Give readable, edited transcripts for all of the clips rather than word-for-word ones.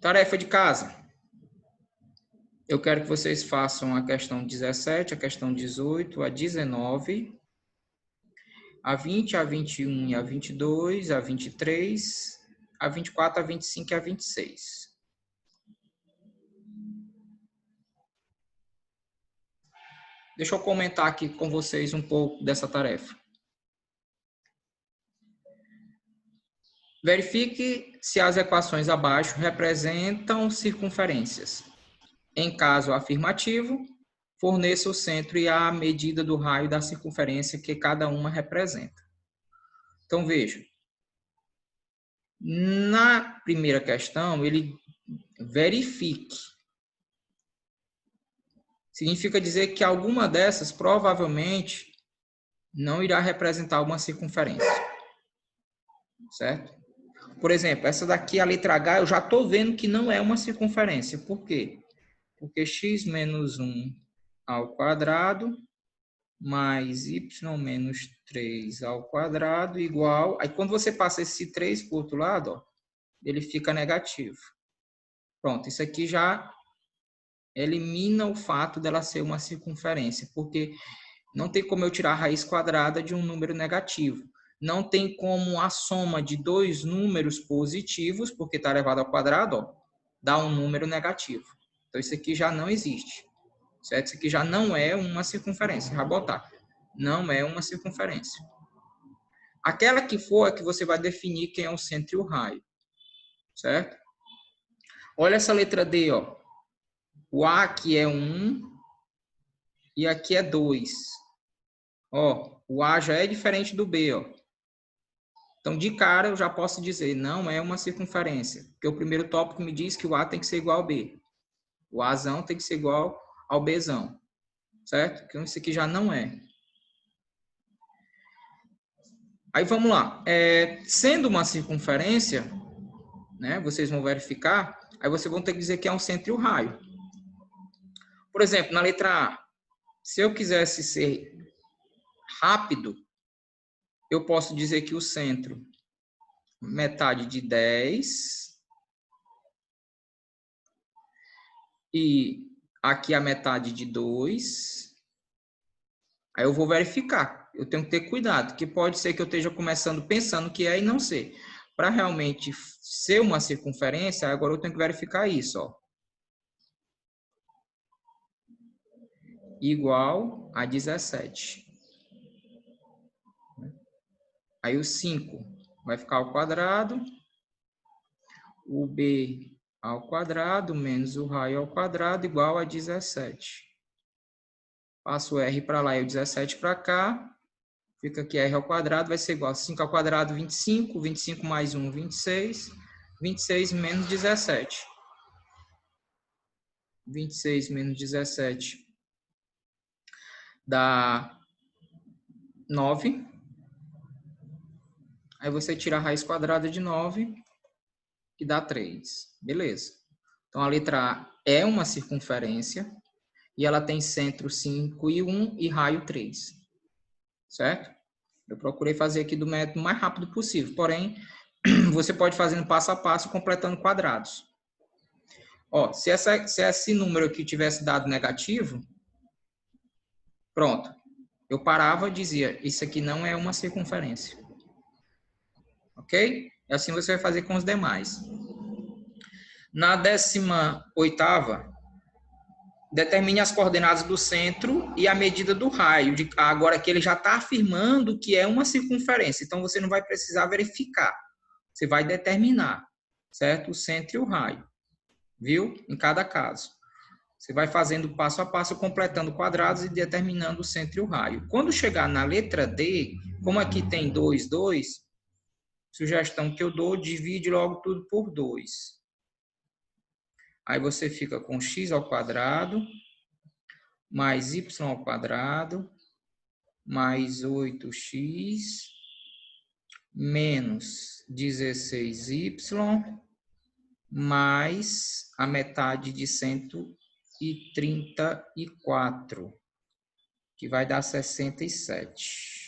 Tarefa de casa. Eu quero que vocês façam a questão 17, a questão 18, a 19, a 20, a 21 e a 22, a 23, a 24, a 25 e a 26. Deixa eu comentar aqui com vocês um pouco dessa tarefa. Verifique se as equações abaixo representam circunferências. Em caso afirmativo, forneça o centro e a medida do raio da circunferência que cada uma representa. Então, veja. Na primeira questão, ele verifique. Significa dizer que alguma dessas provavelmente não irá representar uma circunferência. Certo? Por exemplo, essa daqui, a letra H, eu já estou vendo que não é uma circunferência. Por quê? Porque x menos 1 ao quadrado mais y menos 3 ao quadrado igual... Aí, quando você passa esse 3 para o outro lado, ó, ele fica negativo. Pronto, isso aqui já elimina o fato dela ser uma circunferência, porque não tem como eu tirar a raiz quadrada de um número negativo. Não tem como a soma de dois números positivos, porque está elevado ao quadrado, ó, dar um número negativo. Então, isso aqui já não existe. Certo? Isso aqui já não é uma circunferência. Já botar. Não é uma circunferência. Aquela que for é que você vai definir quem é o centro e o raio. Certo? Olha essa letra D, ó. O A aqui é 1 e aqui é 2. Ó, o A já é diferente do B, ó. Então, de cara, eu já posso dizer, não é uma circunferência. Porque o primeiro tópico me diz que o A tem que ser igual ao B. O Azão tem que ser igual ao Bzão. Certo? Então, isso aqui já não é. Aí, vamos lá. Sendo uma circunferência, né, vocês vão verificar, aí vocês vão ter que dizer que é um centro e o raio. Por exemplo, na letra A, se eu quisesse ser rápido, eu posso dizer que o centro, metade de 10, e aqui a metade de 2. Aí eu vou verificar. Eu tenho que ter cuidado, que pode ser que eu esteja começando pensando que é e não ser. Para realmente ser uma circunferência, agora eu tenho que verificar isso, ó. Igual a 17. Aí o 5 vai ficar ao quadrado, o B ao quadrado menos o raio ao quadrado igual a 17. Passo o R para lá e o 17 para cá. Fica aqui R ao quadrado, vai ser igual a 5 ao quadrado, 25. 25 mais 1, 26. 26 menos 17. 26 menos 17 dá 9. Aí você tira a raiz quadrada de 9, que dá 3. Beleza. Então, a letra A é uma circunferência e ela tem centro 5 e 1 e raio 3. Certo? Eu procurei fazer aqui do método mais rápido possível, porém, você pode fazer no passo a passo, completando quadrados. Ó, se esse número aqui tivesse dado negativo, pronto. Eu parava e dizia, isso aqui não é uma circunferência. Ok? E assim você vai fazer com os demais. Na 18ª, determine as coordenadas do centro e a medida do raio. Agora que ele já está afirmando que é uma circunferência, então você não vai precisar verificar. Você vai determinar, certo? O centro e o raio, viu? Em cada caso. Você vai fazendo passo a passo, completando quadrados e determinando o centro e o raio. Quando chegar na letra D, como aqui tem 2, 2, sugestão que eu dou, divide logo tudo por 2. Aí você fica com x ao quadrado, mais y ao quadrado, mais 8x, menos 16y, mais a metade de 134, que vai dar 67.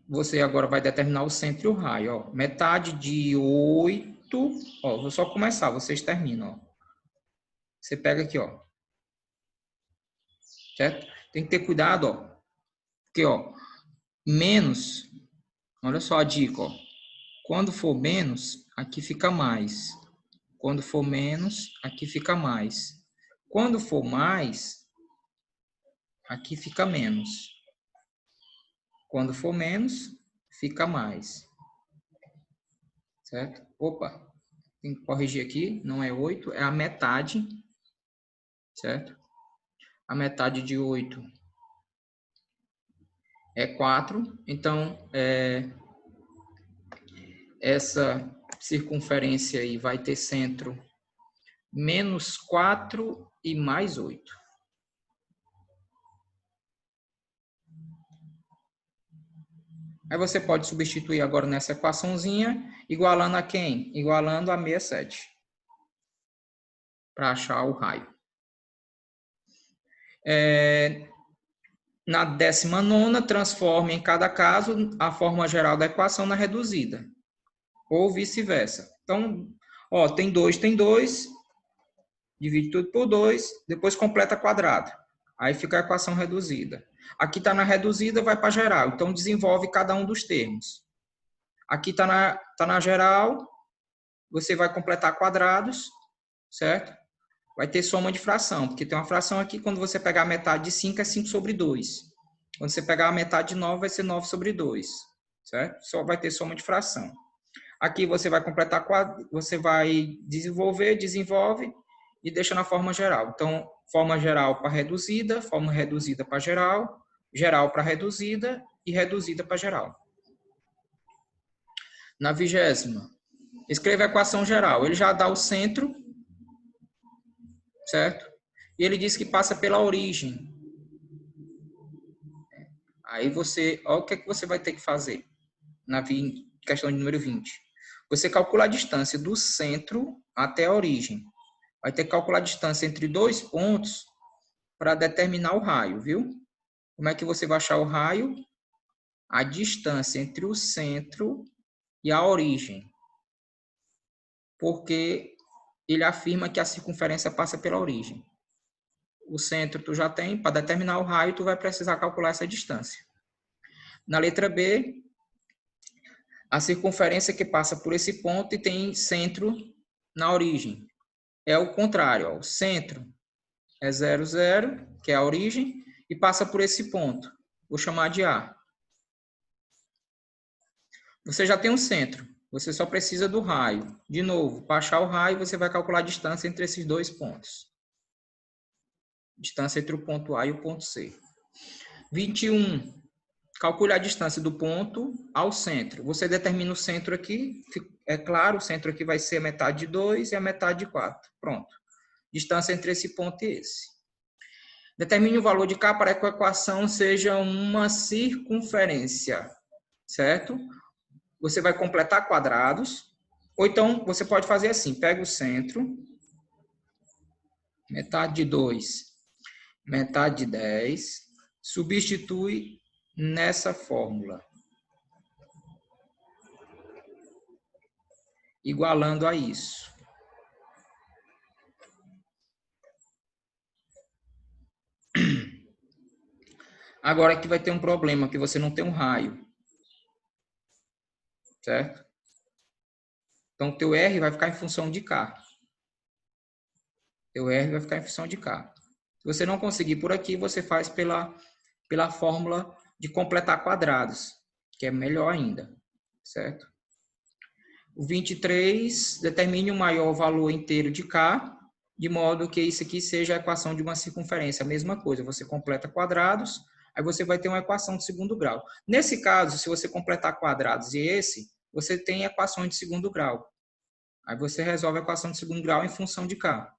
você agora vai determinar o centro e o raio. Ó. Metade de 8. Ó, vou só começar, vocês terminam. Ó. Você pega aqui, ó. Certo? Tem que ter cuidado, ó. Porque, ó, menos, olha só a dica, ó. Quando for menos, aqui fica mais. Quando for menos, aqui fica mais. Quando for mais, aqui fica menos. Quando for menos, fica mais. Certo? Opa, tem que corrigir aqui, não é 8, é a metade. Certo? A metade de 8 é 4. Então, essa circunferência aí vai ter centro menos 4 e mais 8. Aí você pode substituir agora nessa equaçãozinha, igualando a quem? Igualando a 67. Para achar o raio. Na 19ª, transforme em cada caso a forma geral da equação na reduzida. Ou vice-versa. Então, ó, tem 2, divide tudo por 2, depois completa quadrado. Aí fica a equação reduzida. Aqui está na reduzida, vai para geral. Então, desenvolve cada um dos termos. Aqui está na geral, você vai completar quadrados, certo? Vai ter soma de fração, porque tem uma fração aqui, quando você pegar a metade de 5, é 5 sobre 2. Quando você pegar a metade de 9, vai ser 9 sobre 2, certo? Só vai ter soma de fração. Aqui você vai completar, você vai desenvolve e deixa na forma geral. Então, forma geral para reduzida, forma reduzida para geral, geral para reduzida e reduzida para geral. Na 20ª, escreva a equação geral. Ele já dá o centro, certo? E ele diz que passa pela origem. Aí você, olha o que é que você vai ter que fazer na questão de número 20. Você calcula a distância do centro até a origem. Vai ter que calcular a distância entre dois pontos para determinar o raio, viu? Como é que você vai achar o raio? A distância entre o centro e a origem. Porque ele afirma que a circunferência passa pela origem. O centro tu já tem, para determinar o raio, tu vai precisar calcular essa distância. Na letra B, a circunferência que passa por esse ponto e tem centro na origem. É o contrário, ó. O centro é 0, 0, que é a origem, e passa por esse ponto. Vou chamar de A. Você já tem um centro, você só precisa do raio. De novo, para achar o raio, você vai calcular a distância entre esses dois pontos. Distância entre o ponto A e o ponto C. 21. Calcule a distância do ponto ao centro. Você determina o centro aqui. É claro, o centro aqui vai ser a metade de 2 e a metade de 4. Pronto. Distância entre esse ponto e esse. Determine o valor de K para que a equação seja uma circunferência. Certo? Você vai completar quadrados. Ou então, você pode fazer assim. Pega o centro. Metade de 2. Metade de 10. Substitui nessa fórmula. Igualando a isso. Agora aqui vai ter um problema, que você não tem um raio. Certo? Então, o teu R vai ficar em função de K. Teu R vai ficar em função de K. Se você não conseguir por aqui, você faz pela fórmula de completar quadrados, que é melhor ainda. Certo? O 23, determine o maior valor inteiro de K, de modo que isso aqui seja a equação de uma circunferência. A mesma coisa, você completa quadrados, aí você vai ter uma equação de segundo grau. Nesse caso, se você completar quadrados e esse, você tem equações de segundo grau. Aí você resolve a equação de segundo grau em função de K.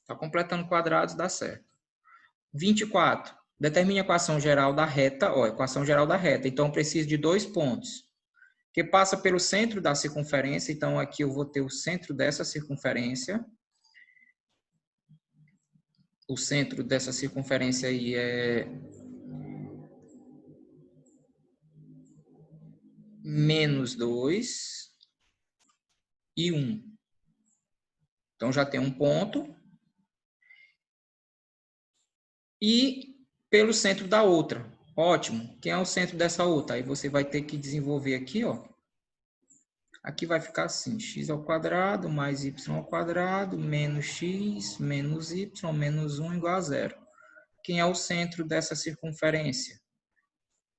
Está completando quadrados, dá certo. 24. Determine a equação geral da reta. Ó, equação geral da reta. Então, eu preciso de dois pontos. Que passa pelo centro da circunferência. Então, aqui eu vou ter o centro dessa circunferência. O centro dessa circunferência aí é menos 2 e 1. Então, já tem um ponto. E pelo centro da outra. Ótimo. Quem é o centro dessa outra? Aí você vai ter que desenvolver aqui, ó. Aqui vai ficar assim, x ao quadrado mais y ao quadrado menos x menos y menos 1 igual a 0. Quem é o centro dessa circunferência?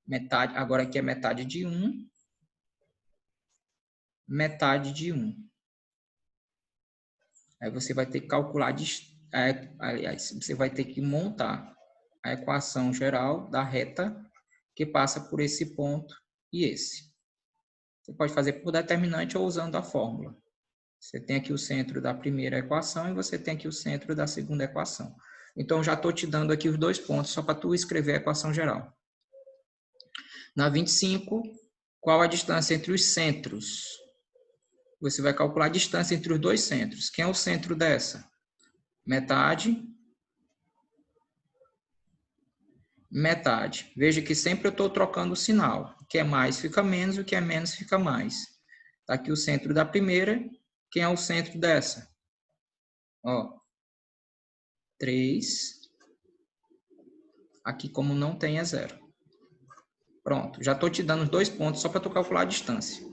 Metade, agora aqui é metade de 1, metade de 1. Aí você vai ter que calcular, aliás, você vai ter que montar a equação geral da reta que passa por esse ponto e esse. Você pode fazer por determinante ou usando a fórmula. Você tem aqui o centro da primeira equação e você tem aqui o centro da segunda equação. Então, já estou te dando aqui os 2 pontos, só para tu escrever a equação geral. Na 25, qual a distância entre os centros? Você vai calcular a distância entre os 2 centros. Quem é o centro dessa? Metade. Metade. Veja que sempre eu estou trocando o sinal. O que é mais fica menos, o que é menos fica mais. Está aqui o centro da primeira. Quem é o centro dessa? Ó, 3. Aqui, como não tem, é 0. Pronto, já estou te dando os 2 pontos só para tu calcular a distância.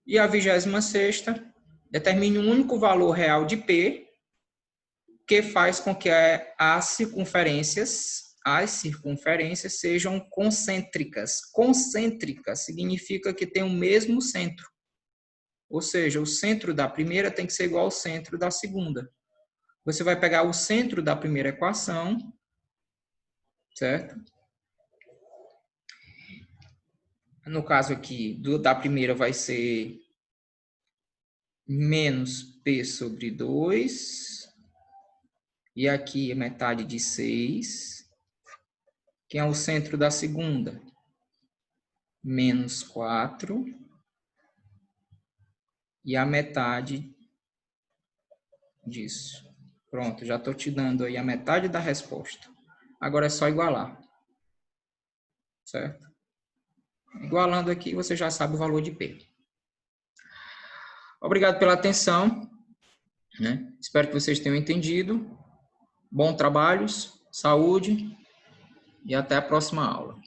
E a 26ª, determine um único valor real de P que faz com que as circunferências sejam concêntricas. Concêntrica significa que tem o mesmo centro. Ou seja, o centro da primeira tem que ser igual ao centro da segunda. Você vai pegar o centro da primeira equação, certo? No caso aqui, da primeira vai ser menos P sobre 2. E aqui é metade de 6. Quem é o centro da segunda? Menos 4. E a metade disso. Pronto, já estou te dando aí a metade da resposta. Agora é só igualar. Certo? Igualando aqui, você já sabe o valor de P. Obrigado pela atenção. Né? Espero que vocês tenham entendido. Bom trabalho, saúde e até a próxima aula.